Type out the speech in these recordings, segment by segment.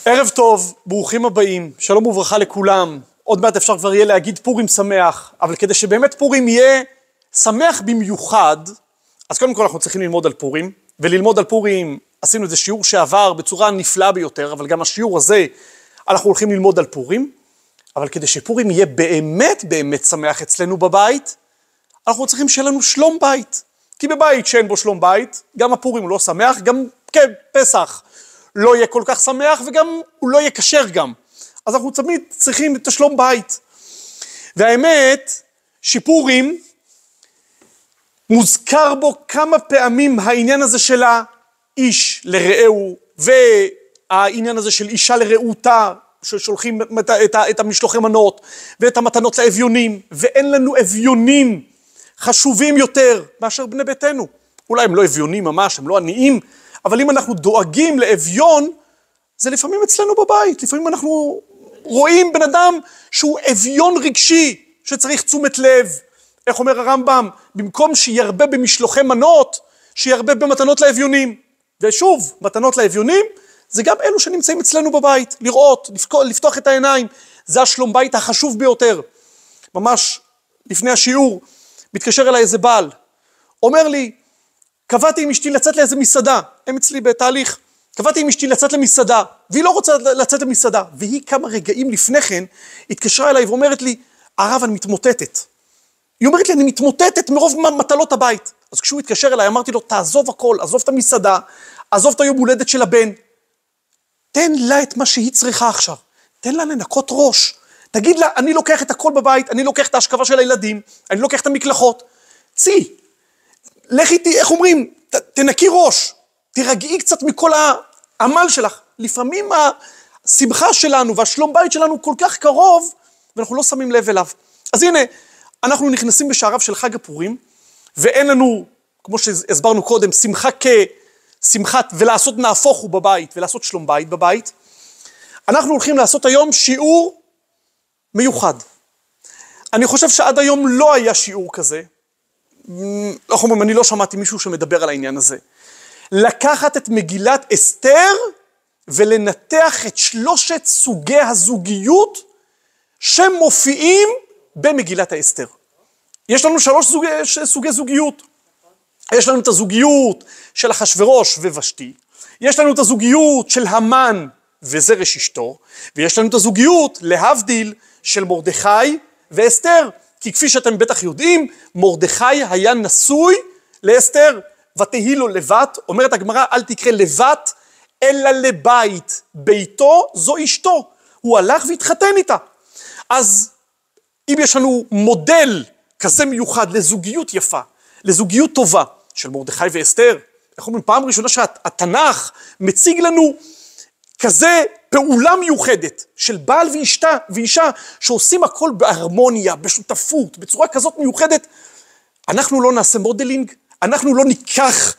ערב טוב, ברוכים הבאים, שלום וברכה לכולם. עוד מעט אפשר כבר יהיה להגיד פורים שמח, אבל כדי שבאמת פורים יהיה שמח במיוחד, אז קודם כל אנחנו צריכים ללמוד על פורים, וללמוד על פורים עשינו איזה שיעור שעבר בצורה נפלאה ביותר, אבל גם השיעור הזה אנחנו הולכים ללמוד על פורים, אבל כדי שפורים יהיה באמת שמח אצלנו בבית, אנחנו צריכים שיהיה לנו שלום בית. כי בבית שאין בו שלום בית, גם הפורים הוא לא שמח, גם כן, פסח לא יהיה כל כך שמח, וגם הוא לא יהיה כשר גם. אז אנחנו תמיד צריכים את השלום בית. והאמת, שפורים, מוזכר בו כמה פעמים העניין הזה של האיש לרעהו, והעניין הזה של אישה לרעותה, ששולחים את המשלוחי מנות, ואת המתנות לאביונים, ואין לנו אביונים חשובים יותר מאשר בני ביתנו. אולי הם לא אביונים ממש, הם לא עניים, אבל אם אנחנו דואגים לאביון, זה לפעמים אצלנו בבית. לפעמים אנחנו רואים בן אדם שהוא אביון רגשי, שצריך תשומת לב. איך אומר הרמב"ם? במקום שירבה במשלוחי מנות, שירבה במתנות לאביונים. ושוב, מתנות לאביונים, זה גם אלו שנמצאים אצלנו בבית. לראות, לפתוח את העיניים. זה השלום בית החשוב ביותר. ממש לפני השיעור, מתקשר אליי איזה בעל. אומר לי, קבעתי עם אשתי לצאת לאיזה מסעדה, הם אצלי בתהליך, קבעתי עם אשתי לצאת למסעדה, והיא לא רוצה לצאת למסעדה, והיא כמה רגעים לפני כן, התקשרה אליי ואומרת לי, הרב אני מתמוטטת. היא אומרת לי, אני מתמוטטת מרוב מטלות הבית. אז כשהוא התקשר אליי, אמרתי לו, תעזוב הכל, עזוב את המסעדה, עזוב את היום הולדת של הבן, תן לה את מה שהיא צריכה עכשיו, תן לה לנקות ראש, תגיד לה, אני לוקח את הכל בבית, אני לוקח את ההשכבה של הילדים, אני לוקח את המקלחות, צי, לך איתי, איך אומרים, תנקי ראש, תרגעי קצת מכל העמל שלך. לפעמים השמחה שלנו והשלום בית שלנו כל כך קרוב, ואנחנו לא שמים לב אליו. אז הנה, אנחנו נכנסים בשעריו של חג הפורים, ואין לנו, כמו שהסברנו קודם, שמחה כשמחת, ולעשות נהפוך הוא בבית, ולעשות שלום בית בבית. אנחנו הולכים לעשות היום שיעור מיוחד. אני חושב שעד היום לא היה שיעור כזה, אני לא שמעתי מישהו שמדבר על העניין הזה. לקחת את מגילת אסתר ולנתח את 3 סוגי הזוגיות שמופיעים במגילת האסתר. יש לנו 3 סוגי זוגיות. יש לנו את הזוגיות של אחשוורוש וושתי, יש לנו את הזוגיות של המן וזרש אשתו, ויש לנו את הזוגיות להבדיל של מרדכי ואסתר. כי כפי שאתם בטח יודעים, מרדכי היה נשוי לאסתר, ותהי לו לבת, אומרת הגמרא, אל תקרא לבת, אלא לבית, ביתו זו אשתו, הוא הלך והתחתן איתה. אז אם יש לנו מודל כזה מיוחד לזוגיות יפה, לזוגיות טובה, של מרדכי ואסתר, איך אומרים, פעם ראשונה שהתנ"ך מציג לנו כזה פעולה מיוחדת של בעל ואישה שעושים הכל בהרמוניה, בשותפות, בצורה כזאת מיוחדת, אנחנו לא נעשה מודלינג, אנחנו לא ניקח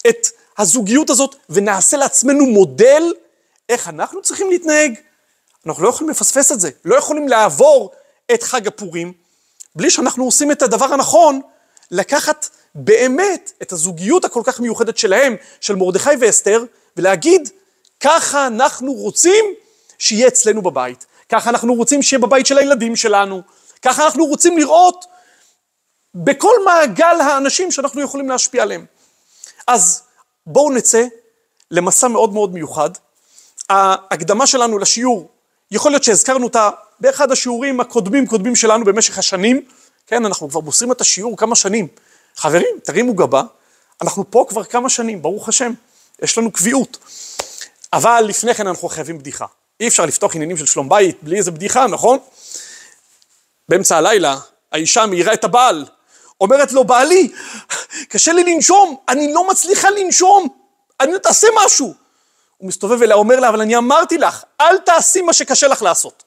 את הזוגיות הזאת ונעשה לעצמנו מודל איך אנחנו צריכים להתנהג. אנחנו לא יכולים לפספס את זה, לא יכולים לעבור את חג הפורים בלי שאנחנו עושים את הדבר הנכון, לקחת באמת את הזוגיות הכל כך מיוחדת שלהם, של מרדכי ואסתר, ולהגיד, ככה אנחנו רוצים שיהיה אצלנו בבית, ככה אנחנו רוצים שיהיה בבית של הילדים שלנו, ככה אנחנו רוצים לראות בכל מעגל האנשים שאנחנו יכולים להשפיע עליהם. אז בואו נצא למסע מאוד מאוד מיוחד. ההקדמה שלנו לשיעור, יכול להיות שהזכרנו אותה באחד השיעורים הקודמים שלנו במשך השנים, כן, אנחנו כבר מוסרים את השיעור כמה שנים. חברים, תרימו גבה, אנחנו פה כבר כמה שנים, ברוך השם, יש לנו קביעות. אבל לפני כן אנחנו חייבים בדיחה. אי אפשר לפתוח עניינים של שלום בית בלי איזה בדיחה, נכון? באמצע הלילה, האישה מאירה את הבעל, אומרת לו, בעלי, קשה לי לנשום, אני לא מצליחה לנשום, אני לא תעשה משהו. הוא מסתובב אליה, אומר לה, אבל אני אמרתי לך, אל תעשי מה שקשה לך לעשות.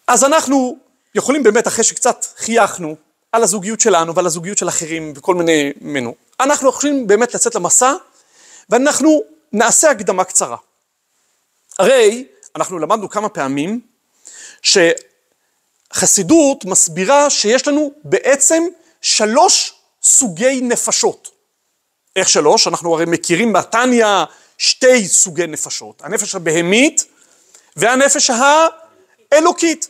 אז אנחנו יכולים באמת, אחרי שקצת חייכנו על הזוגיות שלנו ועל הזוגיות של אחרים וכל מיני מנו, אנחנו יכולים באמת לצאת למסע, ואנחנו נעשה הקדמה קצרה. הרי אנחנו למדנו כמה פעמים שחסידות מסבירה שיש לנו בעצם 3 סוגי נפשות. איך 3? אנחנו הרי מכירים בתניא שתי סוגי נפשות, הנפש הבהמית והנפש האלוקית.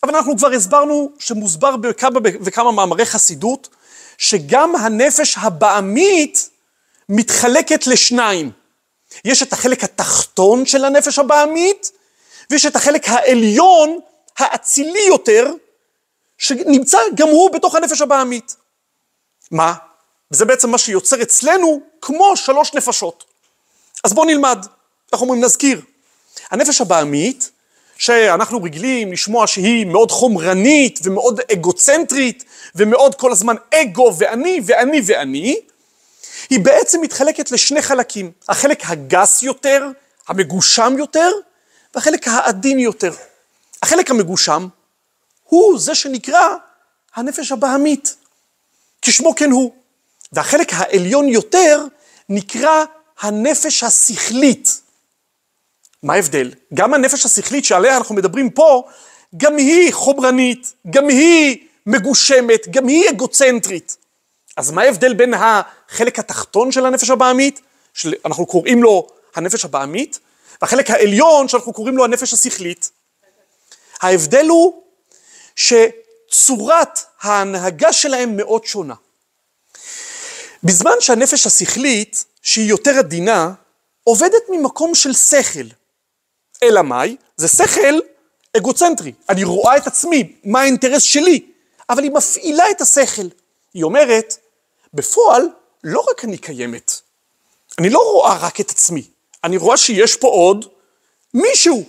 אבל אנחנו כבר הסברנו שמוסבר בכמה וכמה מאמרי חסידות, שגם הנפש הבהמית מתחלקת לשניים. יש את החלק התחתון של הנפש הבהמית, ויש את החלק העליון, האצילי יותר, שנמצא גם הוא בתוך הנפש הבהמית. מה? וזה בעצם מה שיוצר אצלנו כמו 3 נפשות. אז בואו נלמד, אנחנו אומרים נזכיר. הנפש הבהמית, שאנחנו רגילים לשמוע שהיא מאוד חומרנית ומאוד אגוצנטרית, ומאוד כל הזמן אגו ואני ואני ואני, היא בעצם מתחלקת לשני חלקים. החלק הגס יותר, המגושם יותר, והחלק העדין יותר. החלק המגושם הוא זה שנקרא הנפש הבהמית, כשמו כן הוא. והחלק העליון יותר נקרא הנפש השכלית. מה ההבדל? גם הנפש השכלית שעליה אנחנו מדברים פה, גם היא חומרנית, גם היא מגושמת, גם היא אגוצנטרית. אז מה ההבדל בין החלק התחתון של הנפש הבהמית, שאנחנו קוראים לו הנפש הבהמית, והחלק העליון שאנחנו קוראים לו הנפש השכלית? ההבדל הוא שצורת ההנהגה שלהם מאוד שונה. בזמן שהנפש השכלית, שהיא יותר עדינה, עובדת ממקום של שכל. אלא מאי? זה שכל אגוצנטרי. אני רואה את עצמי, מה האינטרס שלי, אבל היא מפעילה את השכל. היא אומרת, בפועל לא רק אני קיימת, אני לא רואה רק את עצמי, אני רואה שיש פה עוד מישהו.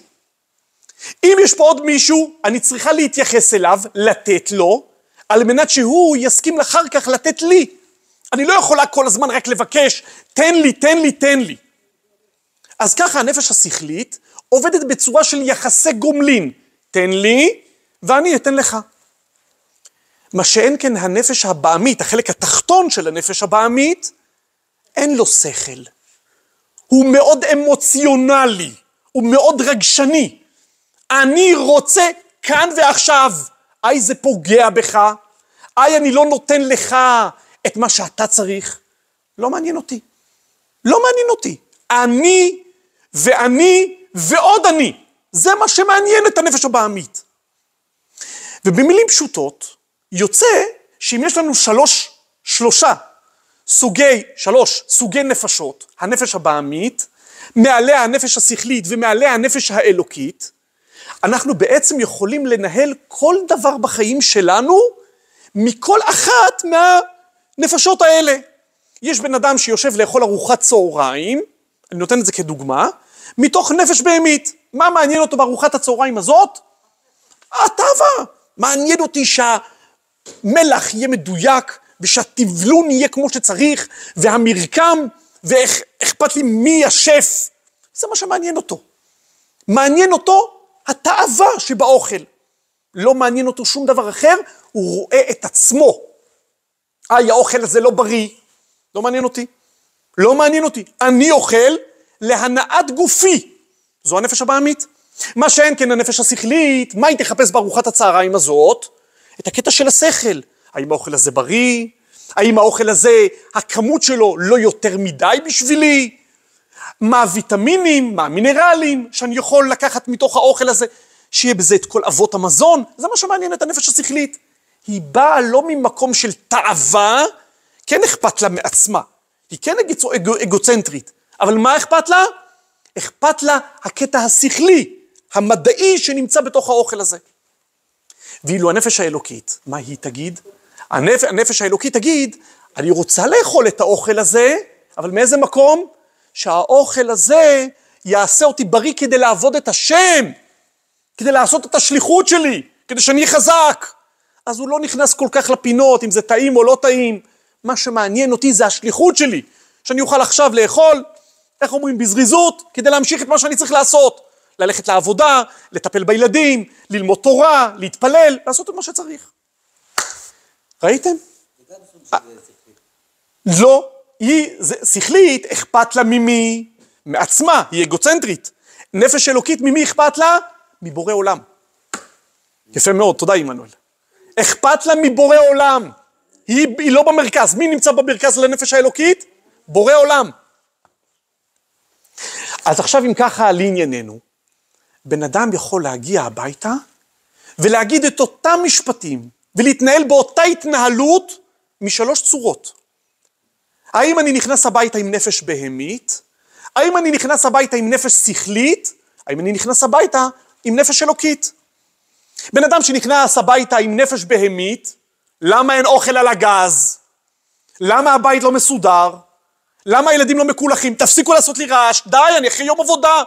אם יש פה עוד מישהו, אני צריכה להתייחס אליו, לתת לו, על מנת שהוא יסכים אחר כך לתת לי. אני לא יכולה כל הזמן רק לבקש, תן לי, תן לי, תן לי. אז ככה הנפש השכלית עובדת בצורה של יחסי גומלין. תן לי ואני אתן לך. מה שאין כן הנפש הבהמית, החלק התחתון של הנפש הבהמית, אין לו שכל. הוא מאוד אמוציונלי, הוא מאוד רגשני. אני רוצה כאן ועכשיו. זה פוגע בך. אני לא נותן לך את מה שאתה צריך. לא מעניין אותי. לא מעניין אותי. אני ואני ועוד אני. זה מה שמעניין את הנפש הבהמית. ובמילים פשוטות, יוצא שאם יש לנו שלוש סוגי נפשות, הנפש הבהמית, מעליה הנפש השכלית ומעליה הנפש האלוקית, אנחנו בעצם יכולים לנהל כל דבר בחיים שלנו מכל אחת מהנפשות האלה. יש בן אדם שיושב לאכול ארוחת צהריים, אני נותן את זה כדוגמה, מתוך נפש בהמית. מה מעניין אותו בארוחת הצהריים הזאת? התאווה. מעניין אותי שהמלח יהיה מדויק, ושהטבלון יהיה כמו שצריך, והמרקם, ואיך אכפת לי מי השף. זה מה שמעניין אותו. מעניין אותו התאווה שבאוכל. לא מעניין אותו שום דבר אחר, הוא רואה את עצמו. האוכל הזה לא בריא. לא מעניין אותי. לא מעניין אותי. אני אוכל להנאת גופי. זו הנפש הבהמית. מה שאין כן הנפש השכלית, מה היא תחפש בארוחת הצהריים הזאת? את הקטע של השכל. האם האוכל הזה בריא? האם האוכל הזה, הכמות שלו לא יותר מדי בשבילי? מה הוויטמינים, מה המינרלים שאני יכול לקחת מתוך האוכל הזה, שיהיה בזה את כל אבות המזון? זה מה שמעניין את הנפש השכלית. היא באה לא ממקום של תאווה, כן אכפת לה מעצמה. היא כן אגוצנטרית, אבל מה אכפת לה? אכפת לה הקטע השכלי, המדעי שנמצא בתוך האוכל הזה. ואילו הנפש האלוקית, מה היא תגיד? הנפש האלוקית תגיד, אני רוצה לאכול את האוכל הזה, אבל מאיזה מקום? שהאוכל הזה יעשה אותי בריא כדי לעבוד את השם, כדי לעשות את השליחות שלי, כדי שאני אהיה חזק. אז הוא לא נכנס כל כך לפינות, אם זה טעים או לא טעים. מה שמעניין אותי זה השליחות שלי, שאני אוכל עכשיו לאכול, איך אומרים, בזריזות, כדי להמשיך את מה שאני צריך לעשות. ללכת לעבודה, לטפל בילדים, ללמוד תורה, להתפלל, לעשות את מה שצריך. ראיתם? לא, היא שכלית, אכפת לה ממי? מעצמה, היא אגוצנטרית. נפש אלוקית, ממי אכפת לה? מבורא עולם. יפה מאוד, תודה עמנואל. אכפת לה מבורא עולם. היא לא במרכז. מי נמצא במרכז לנפש האלוקית? בורא עולם. אז עכשיו אם ככה לענייננו, בן אדם יכול להגיע הביתה, ולהגיד את אותם משפטים, ולהתנהל באותה התנהלות, משלוש צורות. האם אני נכנס הביתה עם נפש בהמית? האם אני נכנס הביתה עם נפש שכלית? האם אני נכנס הביתה עם נפש אלוקית? בן אדם שנכנס הביתה עם נפש בהמית, למה אין אוכל על הגז? למה הבית לא מסודר? למה הילדים לא מקולחים? תפסיקו לעשות לי רעש, די, אני אחרי יום עבודה.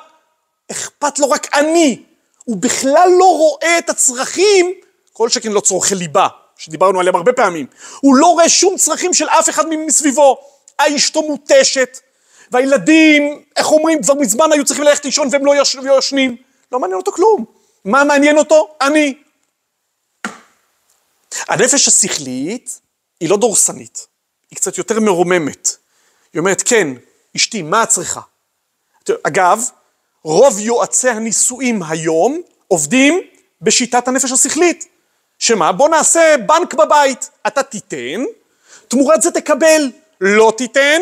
אכפת לו רק אני. הוא בכלל לא רואה את הצרכים, כל שכן לא צורכי ליבה, שדיברנו עליהם הרבה פעמים. הוא לא רואה שום צרכים של אף אחד מסביבו. האשתו מוטשת, והילדים, איך אומרים, כבר מזמן היו צריכים ללכת לישון והם לא ישנים. לא מעניין אותו כלום. מה מעניין אותו? אני. הנפש השכלית היא לא דורסנית, היא קצת יותר מרוממת. היא אומרת, כן, אשתי, מה את צריכה? אגב, רוב יועצי הנישואים היום עובדים בשיטת הנפש השכלית. שמה? בוא נעשה בנק בבית. אתה תיתן, תמורת זה תקבל. לא תיתן,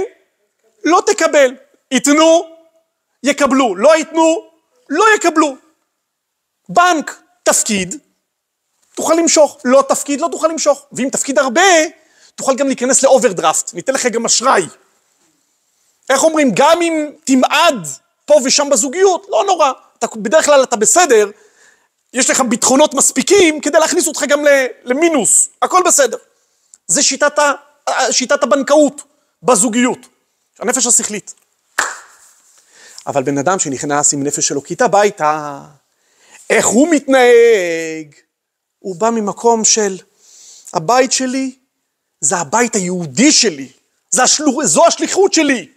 לא תקבל. ייתנו, יקבלו. לא ייתנו, לא יקבלו. בנק, תפקיד, תוכל למשוך. לא תפקיד, לא תוכל למשוך. ואם תפקיד הרבה, תוכל גם להיכנס לאוברדרפט. ניתן לך גם אשראי. איך אומרים? גם אם תמעד פה ושם בזוגיות, לא נורא. בדרך כלל אתה בסדר, יש לך ביטחונות מספיקים כדי להכניס אותך גם למינוס. הכל בסדר. זה שיטת הבנקאות בזוגיות. הנפש השכלית. אבל בן אדם שנכנס עם נפש אלוקית הביתה, איך הוא מתנהג? הוא בא ממקום של הבית שלי, זה הבית היהודי שלי, זו השליחות שלי.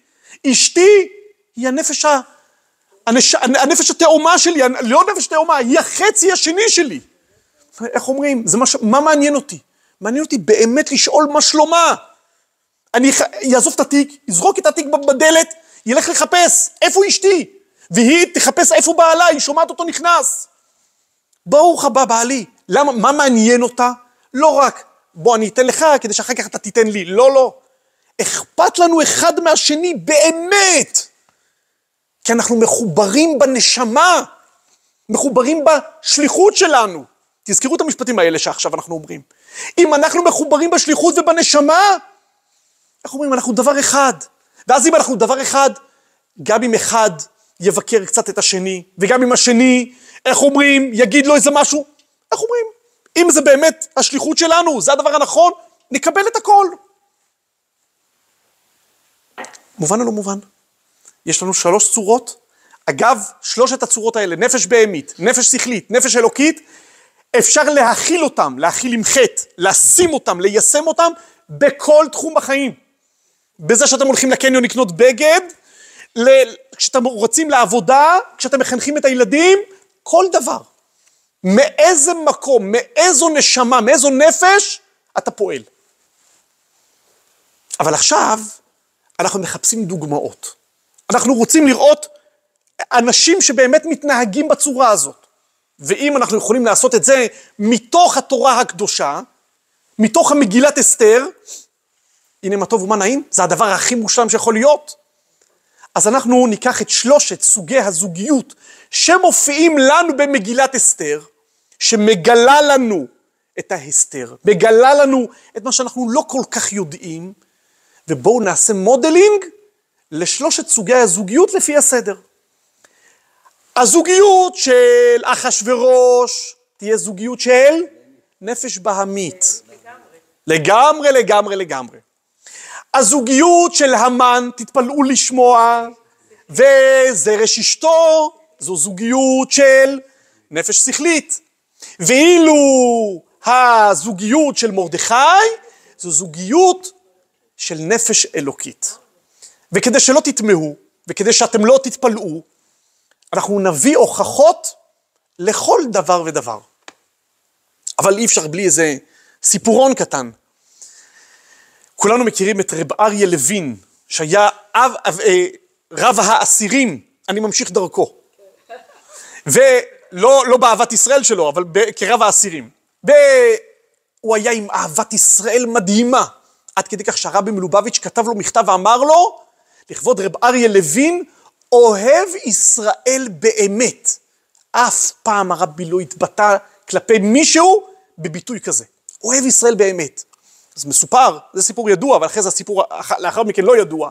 אשתי היא הנפש התאומה שלי, לא נפש תאומה, היא החצי השני שלי. איך אומרים? מה מעניין אותי? מעניין אותי באמת לשאול מה שלומה. אני יעזוב את התיק, יזרוק את התיק בדלת, ילך לחפש איפה אשתי, והיא תחפש איפה בעלה, היא שומעת אותו נכנס. ברוך הבא בעלי. למה? מה מעניין אותה? לא רק, בוא אני אתן לך כדי שאחר כך אתה תיתן לי. לא, לא. אכפת לנו אחד מהשני באמת. כי אנחנו מחוברים בנשמה, מחוברים בשליחות שלנו. תזכרו את המשפטים האלה שעכשיו אנחנו אומרים. אם אנחנו מחוברים בשליחות ובנשמה, איך אומרים? אנחנו דבר אחד. ואז אם אנחנו דבר אחד, גם אם אחד יבקר קצת את השני, וגם אם השני, איך אומרים, יגיד לו איזה משהו, איך אומרים? אם זה באמת השליחות שלנו, זה הדבר הנכון, נקבל את הכל. מובן או לא מובן? יש לנו 3 צורות. אגב, 3 הצורות האלה, נפש בהמית, נפש שכלית, נפש אלוקית, אפשר להכיל אותם, להכיל עם חטא, לשים אותם, ליישם אותם, בכל תחום בחיים. בזה שאתם הולכים לקניון לקנות בגד, כשאתם רוצים לעבודה, כשאתם מחנכים את הילדים, כל דבר. מאיזה מקום, מאיזו נשמה, מאיזו נפש, אתה פועל. אבל עכשיו, אנחנו מחפשים דוגמאות. אנחנו רוצים לראות אנשים שבאמת מתנהגים בצורה הזאת. ואם אנחנו יכולים לעשות את זה מתוך התורה הקדושה, מתוך המגילת אסתר, הנה מה טוב ומה נעים, זה הדבר הכי מושלם שיכול להיות. אז אנחנו ניקח את 3 סוגי הזוגיות שמופיעים לנו במגילת אסתר, שמגלה לנו את ההסתר, מגלה לנו את מה שאנחנו לא כל כך יודעים, ובואו נעשה מודלינג ל3 סוגי הזוגיות לפי הסדר. הזוגיות של אחשוורוש תהיה זוגיות של נפש בהמית. לגמרי, לגמרי, לגמרי. הזוגיות של המן, תתפלאו לשמוע, וזרש אשתו, זו זוגיות של נפש שכלית. ואילו הזוגיות של מרדכי, זו זוגיות של נפש אלוקית. וכדי שלא תתמהו, וכדי שאתם לא תתפלאו, אנחנו נביא הוכחות לכל דבר ודבר. אבל אי אפשר בלי איזה סיפורון קטן. כולנו מכירים את רב אריה לוין, שהיה רב האסירים, אני ממשיך דרכו. ולא באהבת ישראל שלו, אבל כרב האסירים. והוא היה עם אהבת ישראל מדהימה, עד כדי כך שהרבי מלובביץ' כתב לו מכתב ואמר לו, לכבוד רב אריה לוין, אוהב ישראל באמת. אף פעם הרבי לא התבטא כלפי מישהו בביטוי כזה. אוהב ישראל באמת. אז מסופר, זה סיפור ידוע, אבל אחרי זה הסיפור לאחר מכן לא ידוע.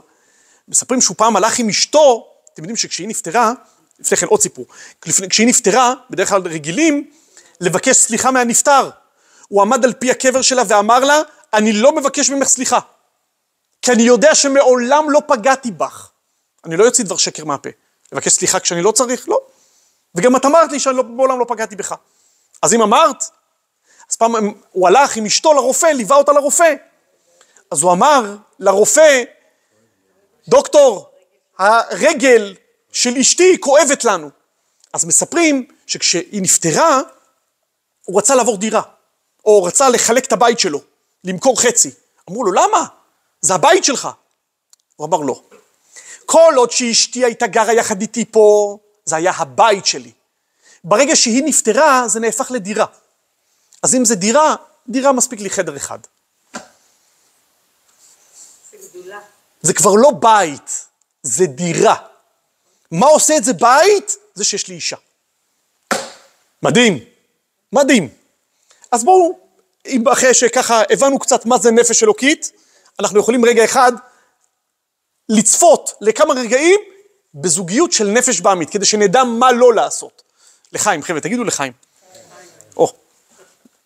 מספרים שהוא פעם הלך עם אשתו, אתם יודעים שכשהיא נפטרה, לפני כן עוד סיפור, כשהיא נפטרה, בדרך כלל רגילים, לבקש סליחה מהנפטר. הוא עמד על פי הקבר שלה ואמר לה, אני לא מבקש ממך סליחה, כי אני יודע שמעולם לא פגעתי בך. אני לא יוציא דבר שקר מהפה. לבקש סליחה כשאני לא צריך? לא. וגם את אמרת לי שאני מעולם לא פגעתי בך. אז אם אמרת, אז פעם הוא הלך עם אשתו לרופא, ליווה אותה לרופא. אז הוא אמר לרופא, דוקטור, הרגל של אשתי כואבת לנו. אז מספרים שכשהיא נפטרה, הוא רצה לעבור דירה, או רצה לחלק את הבית שלו, למכור חצי. אמרו לו, למה? זה הבית שלך. הוא אמר לא. כל עוד שאשתי הייתה גרה יחד איתי פה, זה היה הבית שלי. ברגע שהיא נפטרה, זה נהפך לדירה. אז אם זה דירה, דירה מספיק לי חדר אחד. זה כבר לא בית, זה דירה. מה עושה את זה בית? זה שיש לי אישה. מדהים, מדהים. אז בואו, אחרי שככה הבנו קצת מה זה נפש אלוקית, אנחנו יכולים רגע אחד לצפות לכמה רגעים בזוגיות של נפש בעמית, כדי שנדע מה לא לעשות. לחיים, חבר'ה, תגידו לחיים.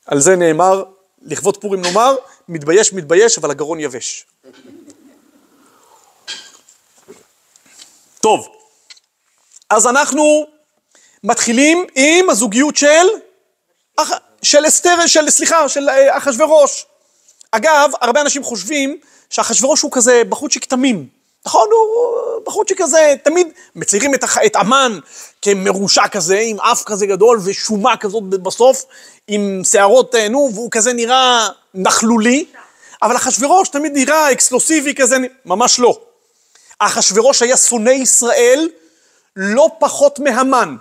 על זה נאמר, לכבוד פורים נאמר, מתבייש, מתבייש, אבל הגרון יבש. טוב, אז אנחנו מתחילים עם הזוגיות של אסתר, של אחשוורוש. אגב, הרבה אנשים חושבים שאחשוורוש הוא כזה בחורצ'יק תמים. נכון, הוא בחורצ'יק כזה, תמיד מציירים את המן כמרושע כזה, עם אף כזה גדול ושומה כזאת בסוף, עם שערות, והוא כזה נראה נחלולי, אבל אחשוורוש תמיד נראה אקסקלוסיבי כזה, ממש לא. אחשוורוש היה שונא ישראל לא פחות מהמן.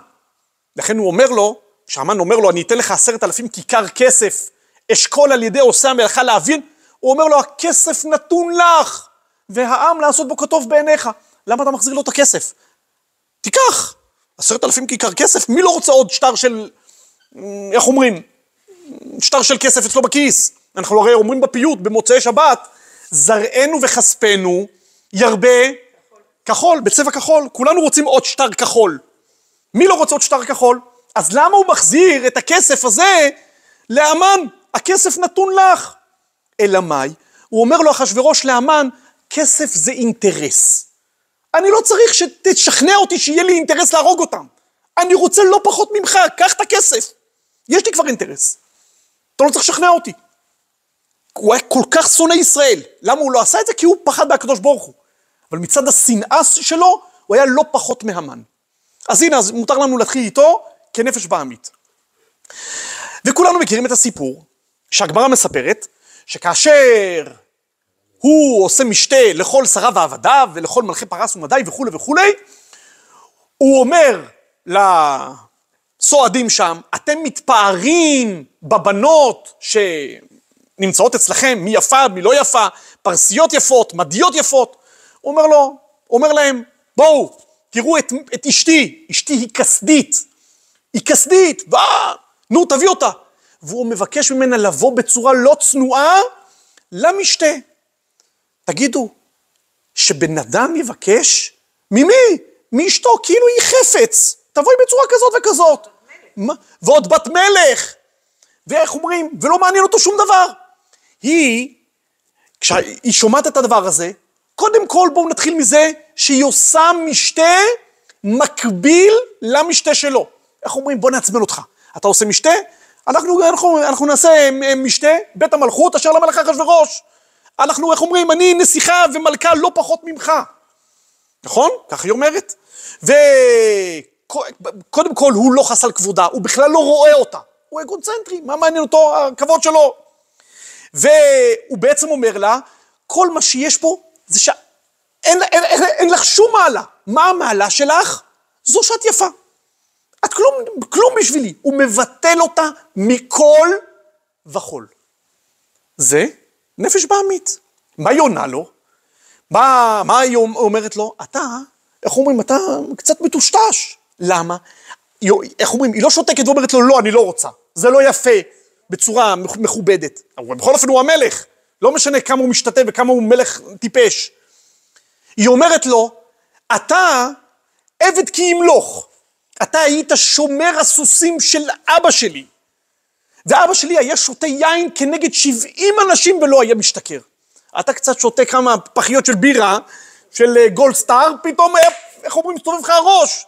לכן הוא אומר לו, כשהמן אומר לו, אני אתן לך 10,000 כיכר כסף, אשכול על ידי עושה המלאכה להבין, הוא אומר לו, הכסף נתון לך, והעם לעשות בו כתוב בעיניך. למה אתה מחזיר לו את הכסף? תיקח, 10,000 כיכר כסף, מי לא רוצה עוד שטר של, איך אומרים? שטר של כסף אצלו בכיס. אנחנו הרי אומרים בפיוט, במוצאי שבת, זרענו וחספנו, ירבה כחול, בצבע כחול, כולנו רוצים עוד שטר כחול. מי לא רוצה עוד שטר כחול? אז למה הוא מחזיר את הכסף הזה להמן? הכסף נתון לך. אלא מאי? הוא אומר לו אחשוורוש להמן, כסף זה אינטרס. אני לא צריך שתשכנע אותי שיהיה לי אינטרס להרוג אותם. אני רוצה לא פחות ממך, קח את הכסף. יש לי כבר אינטרס. אתה לא צריך לשכנע אותי. הוא היה כל כך שונא ישראל. למה הוא לא עשה את זה? כי הוא פחד מהקדוש ברוך הוא. אבל מצד השנאה שלו, הוא היה לא פחות מהמן. אז הנה, אז מותר לנו להתחיל איתו כנפש בעמית. וכולנו מכירים את הסיפור, שהגמרא מספרת, שכאשר הוא עושה משתה לכל שריו ועבדיו, ולכל מלכי פרס ומדי וכו' וכו', הוא אומר לסועדים שם, אתם מתפארים בבנות שנמצאות אצלכם, מי יפה, מי לא יפה, פרסיות יפות, מדיות יפות. הוא אומר להם, בואו, תראו את אשתי, אשתי היא כסדית, נו תביא אותה. והוא מבקש ממנה לבוא בצורה לא צנועה למשתה. תגידו, שבן אדם יבקש, ממי? מאשתו, כאילו היא חפץ, תבואי בצורה כזאת וכזאת. ועוד בת מלך, ואיך אומרים, ולא מעניין אותו שום דבר. כשהיא שומעת את הדבר הזה, קודם כל בואו נתחיל מזה שהיא עושה משתה מקביל למשתה שלו. איך אומרים? בוא נעצבן אותך. אתה עושה משתה? אנחנו נעשה משתה, בית המלכות אשר למלך אחשוורוש. אנחנו, איך אומרים? אני נסיכה ומלכה לא פחות ממך. נכון? כך היא אומרת. וקודם כל הוא לא חס על כבודה, הוא בכלל לא רואה אותה. הוא אגוצנטרי, מה מעניין אותו? הכבוד שלו. והוא בעצם אומר לה, כל מה שיש פה זה אין לך שום מעלה. מה המעלה שלך? זו שאת יפה. את כלום בשבילי. הוא מבטל אותה מכל וכל. זה נפש בעמית. מה היא עונה לו? מה היא אומרת לו? אתה איך אומרים, אתה קצת מטושטש. למה? איך אומרים, היא לא שותקת ואומרת לו, לא, אני לא רוצה. זה לא יפה, בצורה מכובדת. אבל בכל אופן הוא המלך. לא משנה כמה הוא משתתף וכמה הוא מלך טיפש. היא אומרת לו, אתה עבד כי ימלוך. אתה היית שומר הסוסים של אבא שלי. ואבא שלי היה שותה יין כנגד 70 אנשים ולא היה משתכר. אתה קצת שותה כמה פחיות של בירה, של גולדסטאר, פתאום, איך אומרים, מסתובב לך הראש.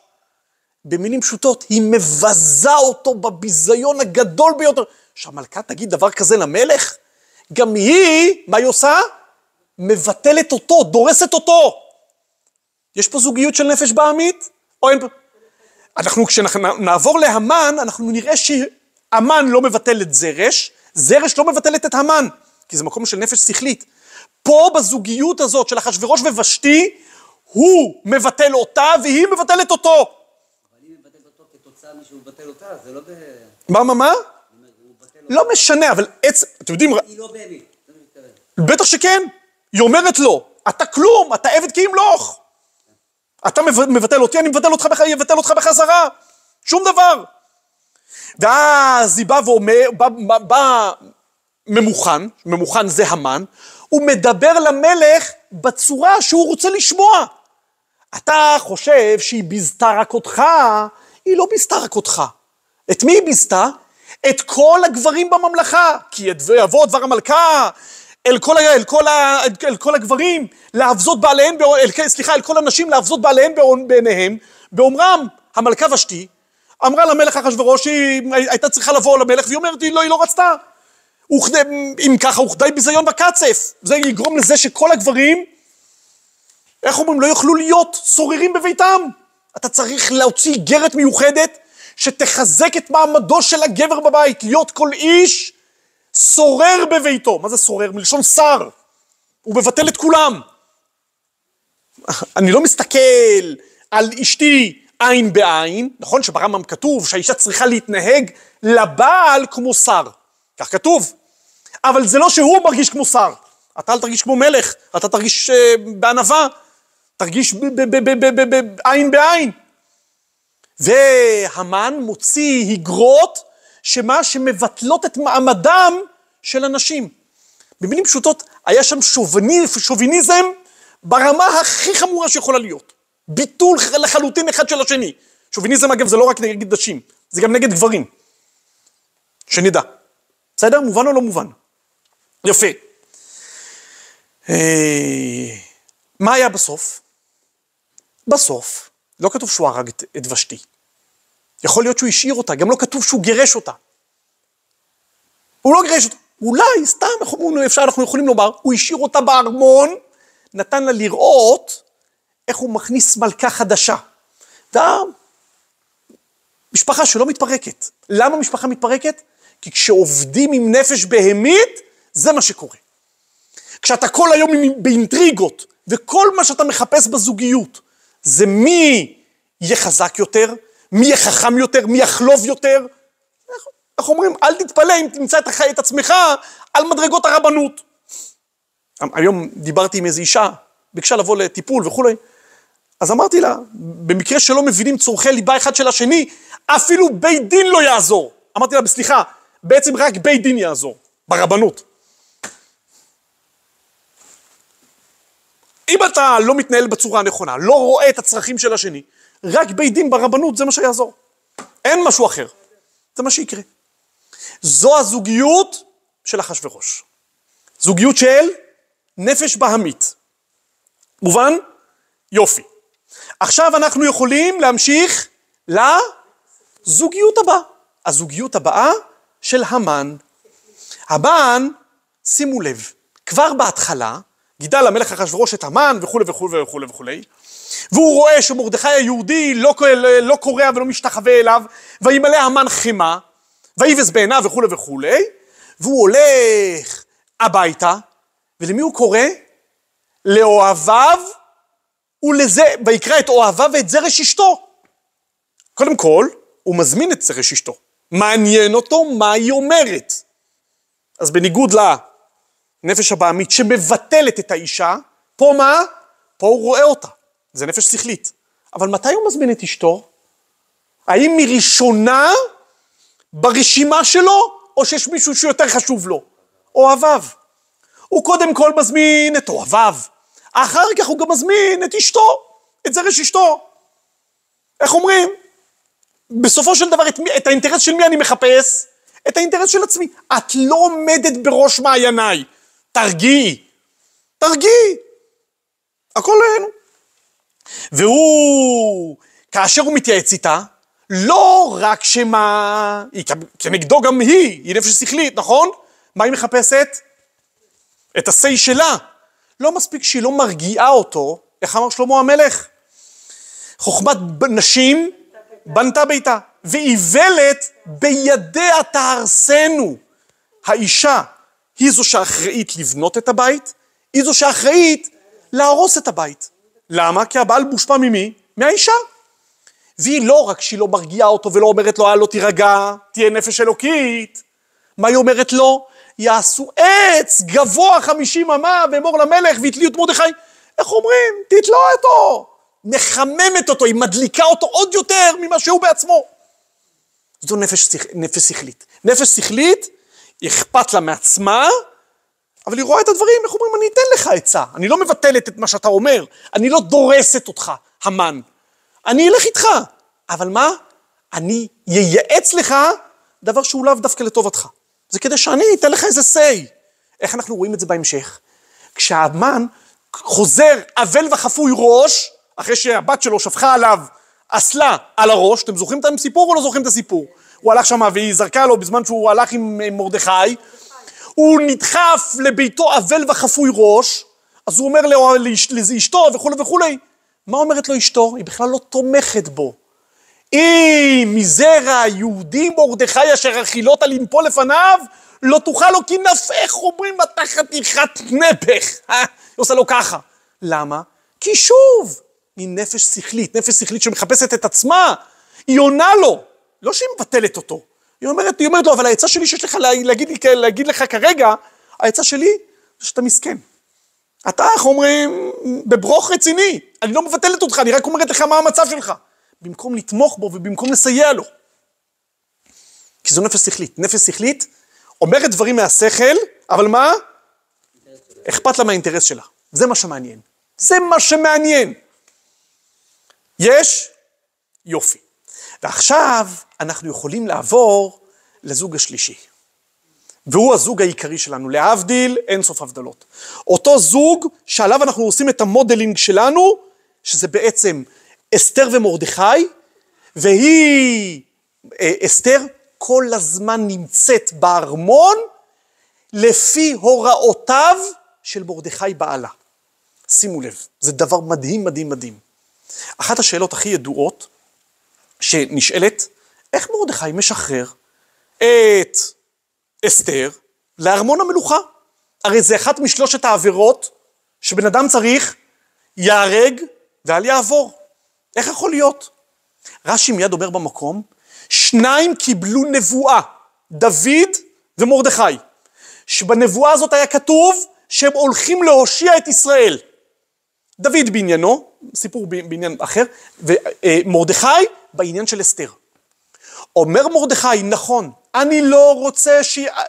במילים פשוטות, היא מבזה אותו בביזיון הגדול ביותר. שהמלכה תגיד דבר כזה למלך? גם היא, מה היא עושה? מבטלת אותו, דורסת אותו. יש פה זוגיות של נפש בעמית? או אין פה? כשנעבור להמן, אנחנו נראה שהמן לא מבטל את זרש, זרש לא מבטלת את המן, כי זה מקום של נפש שכלית. פה בזוגיות הזאת של אחשוורוש וושתי, הוא מבטל אותה והיא מבטלת אותו. אבל היא מבטלת אותו כתוצאה משהוא מבטל אותה, זה לא מה? לא משנה, אבל אתם יודעים... היא לא באמת, זה מתכוון. בטח שכן, היא אומרת לו, אתה כלום, אתה עבד כי ימלוך. אתה מבטל אותי, אני מבטל אותך בחזרה. שום דבר. ואז היא באה ואומר, בא ממוכן זה המן, הוא מדבר למלך בצורה שהוא רוצה לשמוע. אתה חושב שהיא ביזתה רק אותך, היא לא ביזתה רק אותך. את מי היא ביזתה? את כל הגברים בממלכה, כי יבוא דבר המלכה, אל כל הגברים, להבזות בעליהם, אל כל הנשים להבזות בעליהם בעיניהם, באומרם, המלכה ושתי, אמרה למלך אחשוורוש שהיא הייתה צריכה לבוא למלך, והיא אומרת, לא, היא לא רצתה. אם ככה, וכדי ביזיון וקצף. זה יגרום לזה שכל הגברים, איך אומרים, לא יוכלו להיות סוררים בביתם. אתה צריך להוציא גרת מיוחדת, שתחזק את מעמדו של הגבר בבית, להיות כל איש סורר בביתו. מה זה סורר? מלשון שר. הוא מבטל את כולם. אני לא מסתכל על אשתי עין בעין, נכון שברמב"ם כתוב שהאישה צריכה להתנהג לבעל כמו שר. כך כתוב. אבל זה לא שהוא מרגיש כמו שר. אתה אל תרגיש כמו מלך, אתה תרגיש בענווה, תרגיש בעין בעין. והמן מוציא היגרות שמבטלות את מעמדם של אנשים. במילים פשוטות, היה שם שוביניזם ברמה הכי חמורה שיכולה להיות. ביטול לחלוטין אחד של השני. שוביניזם אגב זה לא רק נגד נשים, זה גם נגד גברים. שנדע. בסדר? מובן או לא מובן? יפה. מה היה בסוף? בסוף, לא כתוב שהוא הרג את ושתי. יכול להיות שהוא השאיר אותה, גם לא כתוב שהוא גירש אותה. הוא לא גירש אותה. אולי, סתם, אנחנו יכולים לומר, הוא השאיר אותה בארמון, נתן לה לראות איך הוא מכניס מלכה חדשה. משפחה שלא מתפרקת. למה משפחה מתפרקת? כי כשעובדים עם נפש בהמית, זה מה שקורה. כשאתה כל היום באינטריגות, וכל מה שאתה מחפש בזוגיות, זה מי יהיה חזק יותר, מי יהיה חכם יותר, מי יחלוב יותר. איך אומרים? אל תתפלא אם תמצא את עצמך על מדרגות הרבנות. היום דיברתי עם איזו אישה, ביקשה לבוא לטיפול וכו'. אז אמרתי לה, במקרה שלא מבינים צורכי ליבה אחד של השני, אפילו בית דין לא יעזור. אמרתי לה, בסליחה, בעצם רק בית דין יעזור, ברבנות. אם אתה לא מתנהל בצורה הנכונה, לא רואה את הצרכים של השני, רק בית דין ברבנות זה מה שיעזור. אין משהו אחר. זה מה שיקרה. זו הזוגיות של אחשוורוש. זוגיות של נפש בהמית. מובן? יופי. עכשיו אנחנו יכולים להמשיך לזוגיות הבאה. הזוגיות הבאה של המן. המן, שימו לב, כבר בהתחלה, גידל המלך אחשוורוש את המן וכו' וכו' וכו' וכו'. והוא רואה שמרדכי היהודי לא קורא ולא משתחווה אליו, וימלא המן חמה, ויבז בעיניו וכו' וכו'. והוא הולך הביתה, ולמי הוא קורא? לאוהביו, ויקרא את אוהביו ואת זרש אשתו. קודם כל, הוא מזמין את זרש אשתו. מעניין אותו מה היא אומרת. אז בניגוד לנפש הבעמית שמבטלת את האישה, פה מה? פה הוא רואה אותה. זה נפש שכלית. אבל מתי הוא מזמין את אשתו? האם היא ראשונה ברשימה שלו, או שיש מישהו שיותר חשוב לו? אוהביו. הוא קודם כל מזמין את אוהביו, אחר כך הוא גם מזמין את אשתו, את זרש אשתו. איך אומרים? בסופו של דבר את האינטרס של מי אני מחפש? את האינטרס של עצמי. את לא עומדת בראש מעייניי. תרגיעי. הכל אלינו. והוא, כאשר הוא מתייעץ איתה, לא רק שמה, כנגדו גם היא נפש שכלית, נכון? מה היא מחפשת? את הסי שלה. לא מספיק שהיא לא מרגיעה אותו, איך אמר שלמה המלך? חוכמת נשים בנתה ביתה, ואיוולת בידיה תהרסנו. האישה היא זו שאחראית לבנות את הבית, היא זו שאחראית להרוס את הבית. למה? כי הבעל מושפע ממי? מהאישה. והיא לא רק שהיא לא מרגיעה אותו ולא אומרת לו, לא תירגע, תהיה נפש אלוקית. מה היא אומרת לו? יעשו עץ גבוה 50 אמה ואמור למלך והתלו את מרדכי. איך אומרים? תתלו אותו. מחממת אותו, היא מדליקה אותו עוד יותר ממה שהוא בעצמו. זו נפש שכלית. נפש שכלית, אכפת לה מעצמה, אבל היא רואה את הדברים, איך אומרים? אני אתן לך עצה. אני לא מבטלת את מה שאתה אומר, אני לא דורסת אותך, המן. אני אלך איתך. אבל מה? אני ייעץ לך דבר שהוא לאו דווקא לטובתך. זה כדי שאני אתן לך איזה סי. איך אנחנו רואים את זה בהמשך? כשהמן חוזר אבל וחפוי ראש, אחרי שהבת שלו שפכה עליו אסלה על הראש, אתם זוכרים את הסיפור או לא זוכרים את הסיפור? הוא הלך שם והיא זרקה לו בזמן שהוא הלך עם מרדכי, הוא נדחף לביתו אבל וחפוי ראש, אז הוא אומר לאשתו וכו' וכו'. מה אומרת לו אשתו? היא בכלל לא תומכת בו. אם מזרע יהודי מרדכי אשר החילות על לנפול לפניו, לא תוכל לו כי נפך, אומרים אתה חתיכת נפח. היא עושה לו ככה. למה? כי שוב, היא נפש שכלית, נפש שכלית שמחפשת את עצמה, היא עונה לו, לא שהיא מבטלת אותו. היא אומרת לו, אבל העצה שלי שיש לך להגיד לך כרגע, העצה שלי זה שאתה מסכן. אתה, איך אומרים, בברוך רציני, אני לא מבטלת אותך, אני רק אומרת לך מה המצב שלך. במקום לתמוך בו ובמקום לסייע לו. כי זו נפש שכלית. נפש שכלית אומרת דברים מהשכל, אבל מה? אכפת לה מהאינטרס שלה. זה מה שמעניין. זה מה שמעניין. יש? יופי. ועכשיו אנחנו יכולים לעבור לזוג השלישי. והוא הזוג העיקרי שלנו, להבדיל אין סוף הבדלות. אותו זוג שעליו אנחנו עושים את המודלינג שלנו, שזה בעצם אסתר ומרדכי, והיא, אסתר, כל הזמן נמצאת בארמון, לפי הוראותיו של מרדכי בעלה. שימו לב, זה דבר מדהים, מדהים, מדהים. אחת השאלות הכי ידועות, שנשאלת, איך מרדכי משחרר את אסתר לארמון המלוכה? הרי זה אחת משלושת העבירות, שבן אדם צריך יהרג ואל יעבור. איך יכול להיות? רש"י מיד אומר במקום, שניים קיבלו נבואה, דוד ומרדכי, שבנבואה הזאת היה כתוב שהם הולכים להושיע את ישראל. דוד בעניינו, סיפור בעניין אחר, ומרדכי בעניין של אסתר. אומר מרדכי, נכון, אני לא רוצה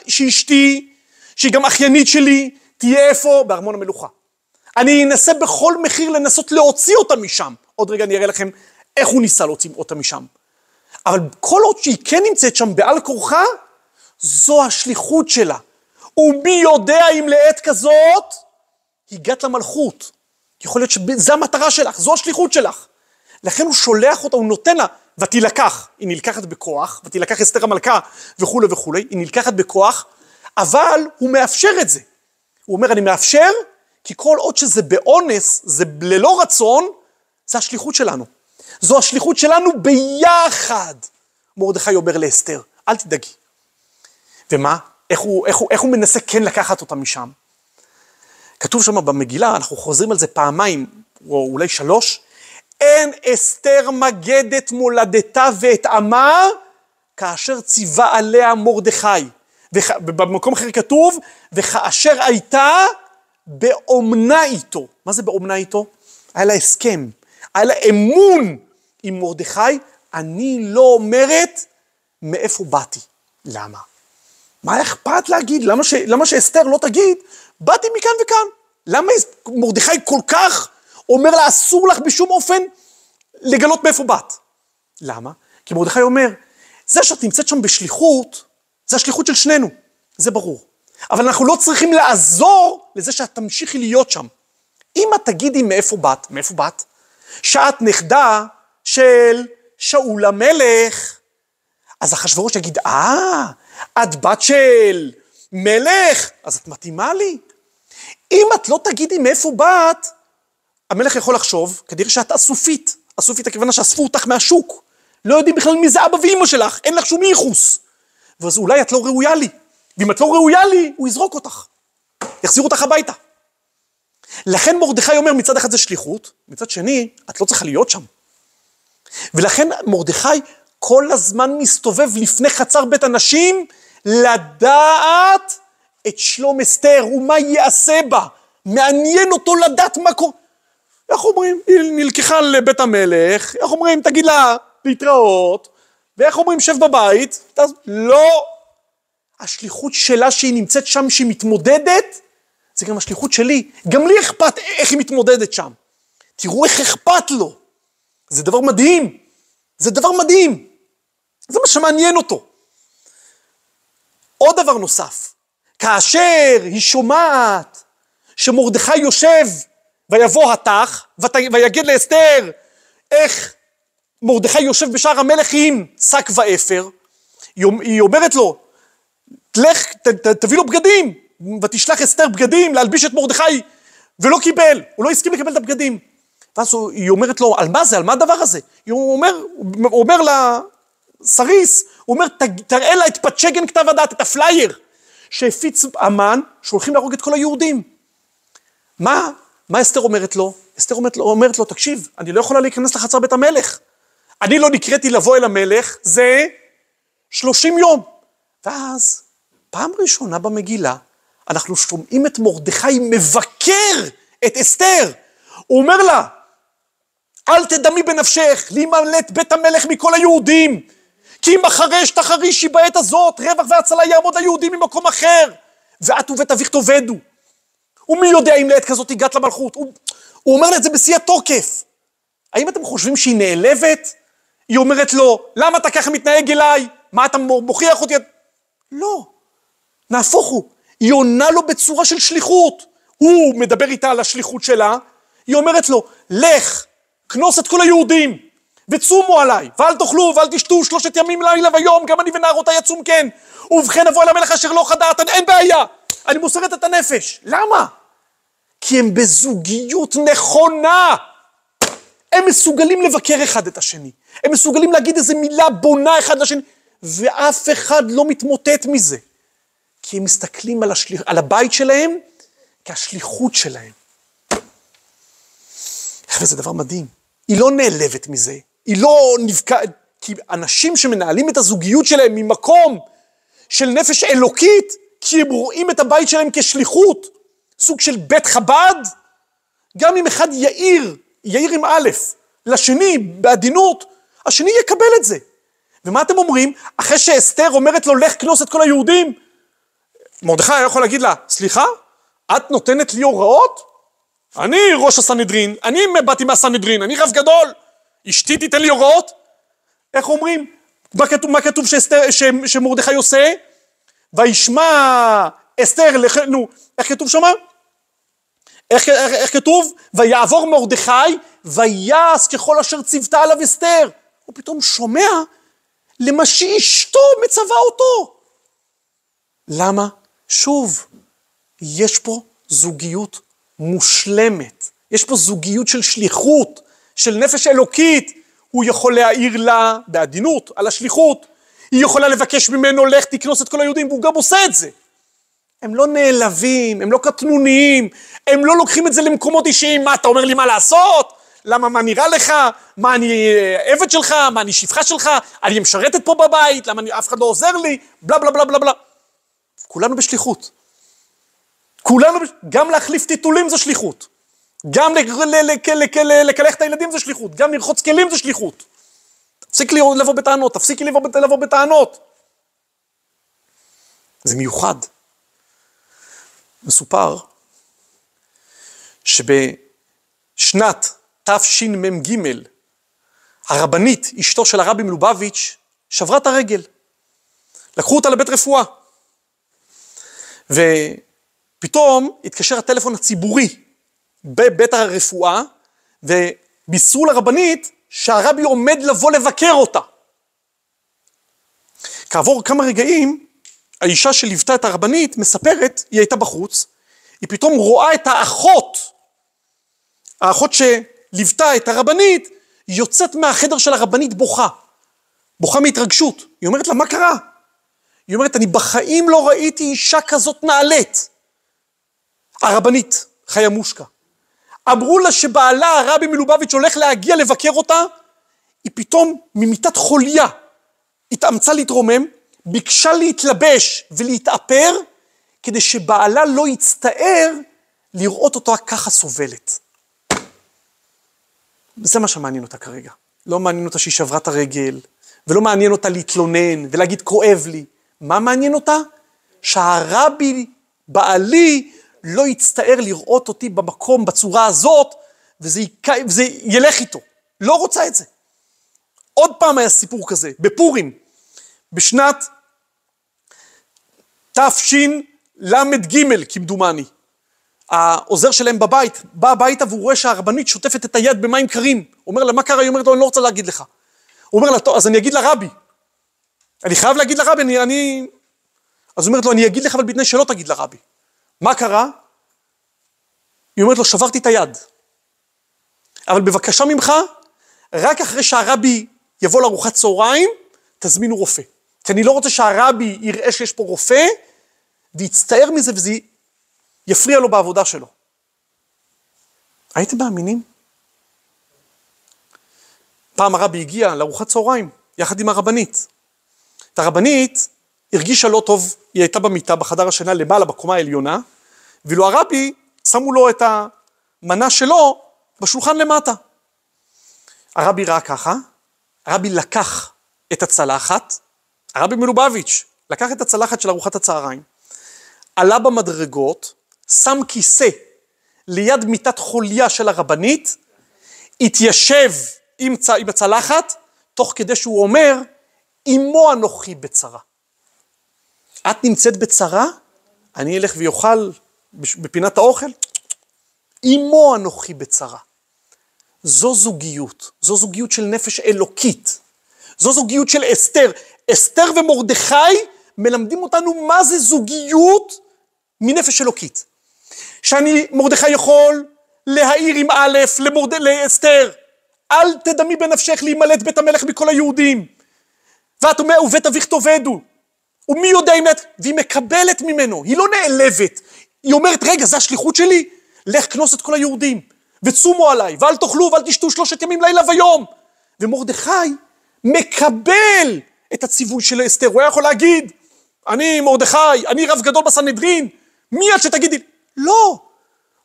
שאשתי, שהיא גם אחיינית שלי, תהיה איפה? בארמון המלוכה. אני אנסה בכל מחיר לנסות להוציא אותה משם. עוד רגע אני אראה לכם איך הוא ניסה להוציא אותה משם. אבל כל עוד שהיא כן נמצאת שם בעל כורחה, זו השליחות שלה. ומי יודע אם לעת כזאת, הגעת למלכות. יכול להיות שזו המטרה שלך, זו השליחות שלך. לכן הוא שולח אותה, הוא נותן לה, ותילקח, היא נלקחת בכוח, ותילקח אסתר המלכה וכו' וכו', היא נלקחת בכוח, אבל הוא מאפשר את זה. הוא אומר, אני מאפשר, כי כל עוד שזה באונס, זה ללא רצון, זה השליחות שלנו. זו השליחות שלנו ביחד. מרדכי אומר לאסתר, אל תדאגי. ומה? איך הוא מנסה כן לקחת אותה משם? כתוב שם במגילה, אנחנו חוזרים על זה פעמיים, או אולי 3, אין אסתר מגדת מולדתה ואת עמה, כאשר ציווה עליה מרדכי. ובמקום אחר כתוב, וכאשר הייתה באומנה איתו. מה זה באומנה איתו? היה לה הסכם. היה לה אמון עם מרדכי, אני לא אומרת מאיפה באתי. למה? מה אכפת להגיד? למה שאסתר לא תגיד? באתי מכאן וכאן. למה מרדכי כל כך אומר לה, אסור לך בשום אופן לגלות מאיפה באת? למה? כי מרדכי אומר, זה שאת נמצאת שם בשליחות, זה השליחות של שנינו, זה ברור. אבל אנחנו לא צריכים לעזור לזה שאת תמשיכי להיות שם. אם את תגידי מאיפה באת? שאת נכדה של שאול המלך, אז אחשוורוש יגיד, את בת של מלך, אז את מתאימה לי. אם את לא תגידי מאיפה באת, המלך יכול לחשוב, כדאי שאת אסופית. אסופית הכוונה שאספו אותך מהשוק. לא יודעים בכלל מי זה אבא ואמא שלך, אין לך שום ייחוס. ואז אולי את לא ראויה לי. ואם את לא ראויה לי, הוא יזרוק אותך. יחזיר אותך הביתה. לכן מרדכי אומר, מצד אחד זה שליחות, מצד שני, את לא צריכה להיות שם. ולכן מרדכי כל הזמן מסתובב לפני חצר בית הנשים, לדעת את שלום אסתר ומה יעשה בה. מעניין אותו לדעת מה קורה. איך אומרים? היא נלקחה לבית המלך, איך אומרים? תגיד לה להתראות, ואיך אומרים? שב בבית. לא. השליחות שלה שהיא נמצאת שם, שהיא מתמודדת, זה גם השליחות שלי. גם לי אכפת איך היא מתמודדת שם. תראו איך אכפת לו. זה דבר מדהים. זה דבר מדהים. זה מה שמעניין אותו. עוד דבר נוסף. כאשר היא שומעת שמרדכי יושב ויבוא התח, ויגיד לאסתר איך מרדכי יושב בשער המלך עם שק ואפר, היא אומרת לו, תלך, תביא לו בגדים, ותשלח אסתר בגדים להלביש את מרדכי, ולא קיבל, הוא לא הסכים לקבל את הבגדים. ואז היא אומרת לו, על מה זה, על מה הדבר הזה? הוא אומר לה, סריס, הוא אומר, תראה לה את פצ'גן כתב הדת, את הפלייר, שהפיץ המן, שהולכים להרוג את כל היהודים. מה אסתר אומרת לו? אסתר אומרת לו, תקשיב, אני לא יכולה להיכנס לחצר בית המלך. אני לא נקראתי לבוא אל המלך, זה 30 יום. ואז, פעם ראשונה במגילה, אנחנו שומעים את מרדכי מבקר את אסתר. הוא אומר לה, אל תדמי בנפשך, להימלט בית המלך מכל היהודים, כי אם החרש תחרישי בעת הזאת, רווח והצלה יעמוד ליהודים ממקום אחר, ואת ובית אביך תאבדו. ומי יודע אם לעת כזאת הגעת למלכות? הוא אומר לה את זה בשיא התוקף. האם אתם חושבים שהיא נעלבת? היא אומרת לו, למה אתה ככה מתנהג אליי? מה אתה מוכיח אותי? לא, נהפוך הוא. היא עונה לו בצורה של שליחות. הוא מדבר איתה על השליחות שלה. היא אומרת לו, לך, כנוס את כל היהודים, וצומו עליי, ואל תאכלו, ואל תשתו 3 ימים לילה ויום, גם אני ונערותי יצום כן. ובכן אבוא אל המלך אשר לא חדעת, אין בעיה. אני מוסרת את הנפש. למה? כי הם בזוגיות נכונה. הם מסוגלים לבקר אחד את השני. הם מסוגלים להגיד איזה מילה בונה אחד לשני, ואף אחד לא מתמוטט מזה. כי הם מסתכלים על הבית שלהם כשליחות שלהם. וזה דבר מדהים. היא לא נעלבת מזה. היא לא נבקעת, כי אנשים שמנהלים את הזוגיות שלהם ממקום של נפש אלוקית, כי הם רואים את הבית שלהם כשליחות, סוג של בית חב"ד, גם אם אחד יאיר עם א', לשני בעדינות, השני יקבל את זה. ומה אתם אומרים? אחרי שאסתר אומרת לו, לך כנוס את כל היהודים, מרדכי יכול להגיד לה, סליחה, את נותנת לי הוראות? אני ראש הסנהדרין, אני באתי מהסנהדרין, אני רב גדול, אשתי תיתן לי הוראות? איך אומרים? מה כתוב שמרדכי עושה? וישמע אסתר, איך כתוב שמה? איך כתוב? ויעבור מרדכי, ויעש ככל אשר ציוותה עליו אסתר. הוא פתאום שומע למה שאשתו מצווה אותו. למה? שוב, יש פה זוגיות מושלמת. יש פה זוגיות של שליחות, של נפש אלוקית. הוא יכול להעיר לה בעדינות על השליחות. היא יכולה לבקש ממנו, לך תכנוס את כל היהודים, והוא גם עושה את זה. הם לא נעלבים, הם לא קטנוניים, הם לא לוקחים את זה למקומות אישיים. מה, אתה אומר לי מה לעשות? למה, מה נראה לך? מה, אני עבד שלך? מה, אני שפחה שלך? אני משרתת פה בבית? למה אף אחד לא עוזר לי? בלה בלה בלה בלה בלה. כולנו בשליחות. גם להחליף טיטולים זה שליחות. גם לקלח את הילדים זה שליחות, גם לרחוץ כלים זה שליחות. תפסיק לבוא בטענות, תפסיקי לבוא בטענות. זה מיוחד. מסופר שבשנת תשמ"ג, הרבנית, אשתו של הרבי מלובביץ', שברה את הרגל. לקחו אותה לבית רפואה. ופתאום התקשר הטלפון הציבורי בבית הרפואה, ובישרו לרבנית שהרבי עומד לבוא לבקר אותה. כעבור כמה רגעים, האישה שליוותה את הרבנית מספרת, היא הייתה בחוץ, היא פתאום רואה את האחות שליוותה את הרבנית, יוצאת מהחדר של הרבנית בוכה מהתרגשות. היא אומרת לה, מה קרה? היא אומרת, אני בחיים לא ראיתי אישה כזאת נעלית. הרבנית, חיה מושקה. אמרו לה שבעלה הרבי מלובביץ' הולך להגיע לבקר אותה, היא פתאום ממיטת חוליה התאמצה להתרומם, ביקשה להתלבש ולהתאפר, כדי שבעלה לא יצטער לראות אותה ככה סובלת. זה מה שמעניין אותה כרגע. לא מעניין אותה שהיא שברה את הרגל, ולא מעניין אותה להתלונן ולהגיד כואב לי. מה מעניין אותה? שהרבי בעלי לא יצטער לראות אותי במקום בצורה הזאת, וזה ילך איתו. לא רוצה את זה. עוד פעם היה סיפור כזה, בפורים, בשנת תשל"ג, כמדומני. העוזר שלהם בבית, בא הביתה והוא רואה שהרבנית שוטפת את היד במים קרים. הוא אומר לה, מה קרה? היא אומרת לו, אני לא רוצה להגיד לך. הוא אומר לה, טוב, אז אני אגיד לרבי. אני חייב להגיד לרבי, אז הוא אומרת לו, אני אגיד לך, אבל בתנאי שלא תגיד לרבי. מה קרה? היא אומרת לו, שברתי את היד. אבל בבקשה ממך, רק אחרי שהרבי יבוא לארוחת צהריים, תזמינו רופא. כי אני לא רוצה שהרבי יראה שיש פה רופא, ויצטער מזה וזה יפריע לו בעבודה שלו. הייתם מאמינים? פעם הרבי הגיע לארוחת צהריים, יחד עם הרבנית. את הרבנית הרגישה לא טוב, היא הייתה במיטה, בחדר השינה למעלה, בקומה העליונה, ואילו הרבי שמו לו את המנה שלו בשולחן למטה. הרבי ראה ככה, הרבי לקח את הצלחת, הרבי מלובביץ' לקח את הצלחת של ארוחת הצהריים, עלה במדרגות, שם כיסא ליד מיטת חוליה של הרבנית, התיישב עם הצלחת, תוך כדי שהוא אומר, אמו אנוכי בצרה. את נמצאת בצרה, אני אלך ויוכל בפינת האוכל, אמו אנוכי בצרה. זו זוגיות של נפש אלוקית. זו זוגיות של אסתר. אסתר ומרדכי מלמדים אותנו מה זה זוגיות מנפש אלוקית. שאני, מרדכי יכול להעיר עם א' לאסתר, אל תדמי בנפשך להימלט בית המלך מכל היהודים. ואת אומרת, ובית אביך תאבדו. ומי יודע אם והיא מקבלת ממנו, היא לא נעלבת. היא אומרת, רגע, זה השליחות שלי? לך כנוס את כל היהודים, וצומו עליי, ואל תאכלו ואל תשתו 3 ימים לילה ויום. ומרדכי מקבל את הציווי של אסתר. הוא היה יכול להגיד, אני מרדכי, אני רב גדול בסנהדרין, מי עד שתגידי? לא,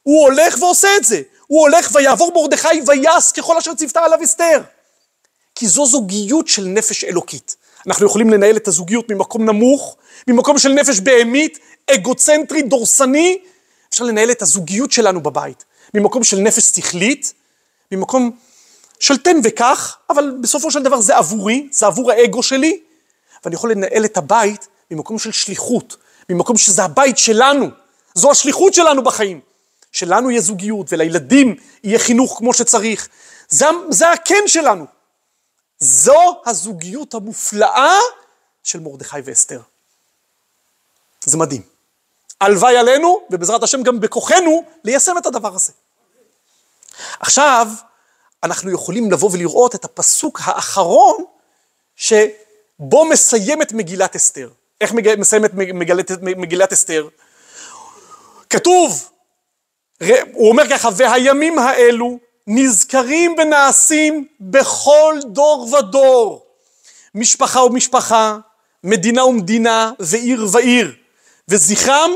הוא הולך ועושה את זה. הוא הולך ויעבור מרדכי ויעש ככל אשר ציוותה עליו אסתר. כי זו זוגיות של נפש אלוקית. אנחנו יכולים לנהל את הזוגיות ממקום נמוך, ממקום של נפש בהמית, אגוצנטרי, דורסני. אפשר לנהל את הזוגיות שלנו בבית, ממקום של נפש שכלית, ממקום של תן וכך, אבל בסופו של דבר זה עבורי, זה עבור האגו שלי, ואני יכול לנהל את הבית ממקום של שליחות, ממקום שזה הבית שלנו, זו השליחות שלנו בחיים, שלנו יהיה זוגיות ולילדים יהיה חינוך כמו שצריך, זה הכן שלנו. זו הזוגיות המופלאה של מרדכי ואסתר. זה מדהים. הלוואי עלינו, ובעזרת השם גם בכוחנו, ליישם את הדבר הזה. עכשיו, אנחנו יכולים לבוא ולראות את הפסוק האחרון, שבו מסיימת מגילת אסתר. איך מסיימת מגילת אסתר? כתוב, הוא אומר ככה, והימים האלו נזכרים ונעשים בכל דור ודור, משפחה ומשפחה, מדינה ומדינה, ועיר ועיר, וזכרם,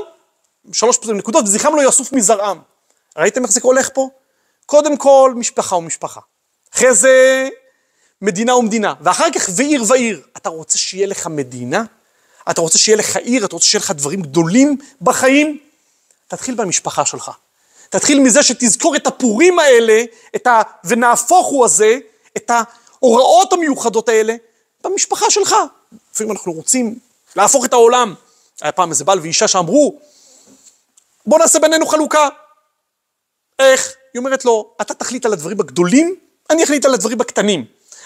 3 נקודות, וזכרם לא יאסוף מזרעם. ראיתם איך זה הולך פה? קודם כל משפחה ומשפחה. אחרי זה מדינה ומדינה. ואחר כך ועיר ועיר. אתה רוצה שיהיה לך מדינה? אתה רוצה שיהיה לך עיר? אתה רוצה שיהיה לך דברים גדולים בחיים? תתחיל במשפחה שלך. תתחיל מזה שתזכור את הפורים האלה, ונהפוך הוא הזה, את ההוראות המיוחדות האלה, במשפחה שלך. לפעמים אנחנו רוצים להפוך את העולם. היה פעם איזה בעל ואישה שאמרו, בוא נעשה בינינו חלוקה. איך? היא אומרת לו, אתה תחליט על הדברים הגדולים, אני אחליט על הדברים הקטנים.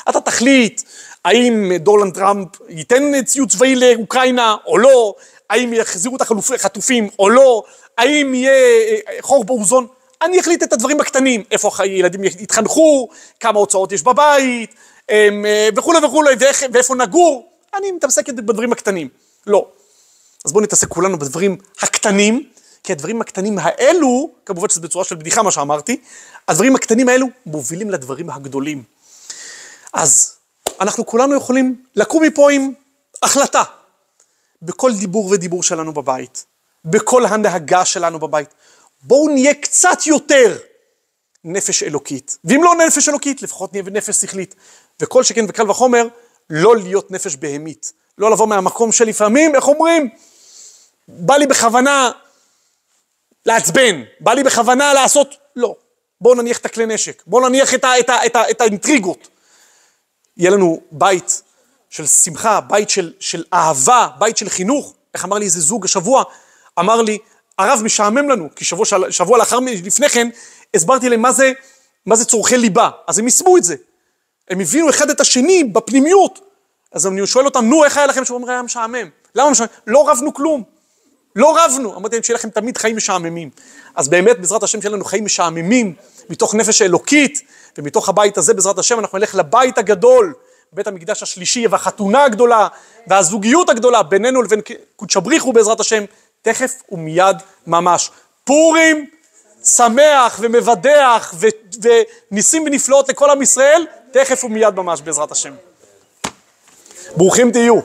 אתה תחליט האם דונלד טראמפ ייתן ציוד צבאי לאוקראינה או לא, האם יחזירו את החטופים או לא, האם יהיה חור באוזון, אני אחליט את הדברים הקטנים, איפה הילדים יתחנכו, כמה הוצאות יש בבית, וכו' וכו', ואיפה נגור, אני מתעסקת בדברים הקטנים. לא. אז בואו נתעסק כולנו בדברים הקטנים, כי הדברים הקטנים האלו, כמובן שזה בצורה של בדיחה מה שאמרתי, הדברים הקטנים האלו מובילים לדברים הגדולים. אז אנחנו כולנו יכולים לקום מפה עם החלטה, בכל דיבור ודיבור שלנו בבית, בכל הנהגה שלנו בבית, בואו נהיה קצת יותר נפש אלוקית, ואם לא נפש אלוקית, לפחות נהיה נפש שכלית, וכל שכן וקל וחומר, לא להיות נפש בהמית, לא לבוא מהמקום שלפעמים, איך אומרים, בא לי בכוונה לעצבן, בא לי בכוונה לעשות, לא, בואו נניח את הכלי נשק, בואו נניח את האינטריגות, יהיה לנו בית של שמחה, בית של אהבה, בית של חינוך. איך אמר לי איזה זוג השבוע, אמר לי, הרב משעמם לנו, כי שבוע לפני כן, הסברתי להם מה זה צורכי ליבה, אז הם יסמו את זה. הם הבינו אחד את השני בפנימיות, אז אני שואל אותם, נו, איך היה לכם? שהוא אומר, היה משעמם. למה משעמם? לא רבנו כלום. לא רבנו. אמרתי להם, שיהיה לכם תמיד חיים משעממים. אז באמת, בעזרת השם, שיהיה לנו חיים משעממים, מתוך נפש האלוקית, ומתוך הבית הזה, בעזרת השם, אנחנו נלך לבית הגדול, בית המקדש השלישי, והחתונה הגדולה, והזוגיות הגדולה, בינינו לבין קודש הבריחו, בעזרת השם, תכף ומיד ממש. פורים, שמח ומבדח, וניסים ונפלאות לכל עם ישראל, תכף ומיד ממש, בעזרת השם. ברוכים תהיו.